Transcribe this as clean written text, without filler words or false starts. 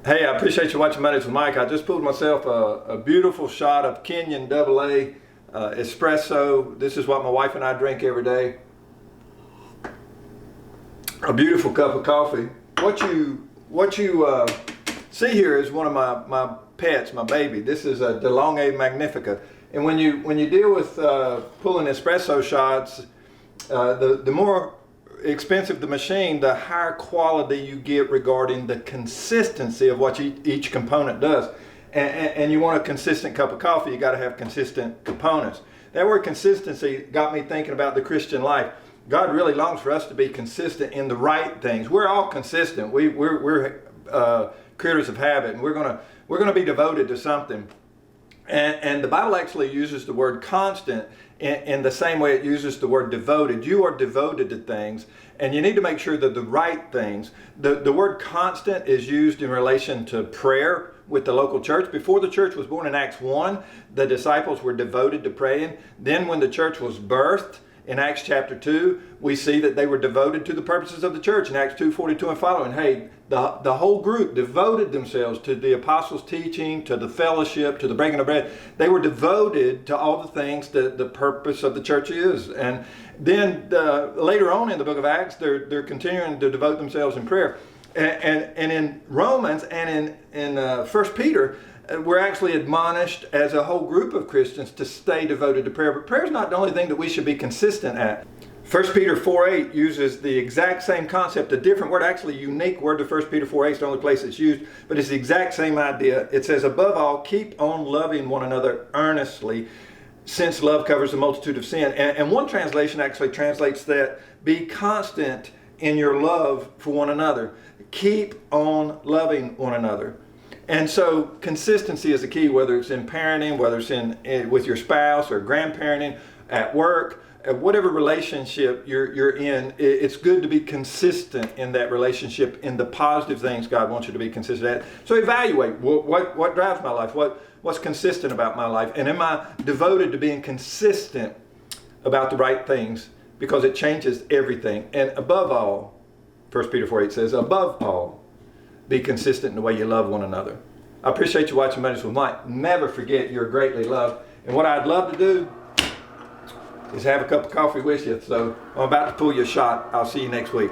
Hey, I appreciate you watching Mondays with Mike. I just pulled myself a beautiful shot of Kenyan Double A espresso. This is what my wife and I drink every day. A beautiful cup of coffee. What you see here is one of my pets, my baby. This is a DeLonghi Magnifica. And when you deal with pulling espresso shots, the more expensive the machine, the higher quality you get regarding the consistency of what each component does. And you want a consistent cup of coffee, you got to have consistent components. That word consistency got me thinking about the Christian life. God really longs for us to be consistent in the right things. We're all consistent. We're creatures of habit, and we're gonna be devoted to something. And the Bible actually uses the word constant in the same way it uses the word devoted. You are devoted to things, and you need to make sure that the right things. The word constant is used in relation to prayer with the local church. Before the church was born in Acts 1, the disciples were devoted to praying. Then when the church was birthed, in Acts chapter 2, we see that they were devoted to the purposes of the church. In Acts 2:42 and following, hey, the whole group devoted themselves to the apostles' teaching, to the fellowship, to the breaking of bread. They were devoted to all the things that the purpose of the church is. And then later on in the book of Acts, they're continuing to devote themselves in prayer. And in Romans and in 1 Peter, we're actually admonished as a whole group of Christians to stay devoted to prayer. But prayer is not the only thing that we should be consistent at. 1 Peter 4:8 uses the exact same concept, a different word, actually a unique word to 1 Peter 4:8. It's the only place it's used, but it's the exact same idea. It says, above all, keep on loving one another earnestly, since love covers a multitude of sin. And one translation actually translates that, be constant in your love for one another. Keep on loving one another. And so consistency is the key, whether it's in parenting, whether it's with your spouse or grandparenting, at work, whatever relationship you're in. It's good to be consistent in that relationship, in the positive things God wants you to be consistent at. So evaluate what drives my life, what's consistent about my life, and am I devoted to being consistent about the right things, because it changes everything. And above all, 1 Peter 4:8 says, above all, be consistent in the way you love one another. I appreciate you watching Mondays with Mike. Never forget you're greatly loved. And what I'd love to do is have a cup of coffee with you. So I'm about to pull you a shot. I'll see you next week.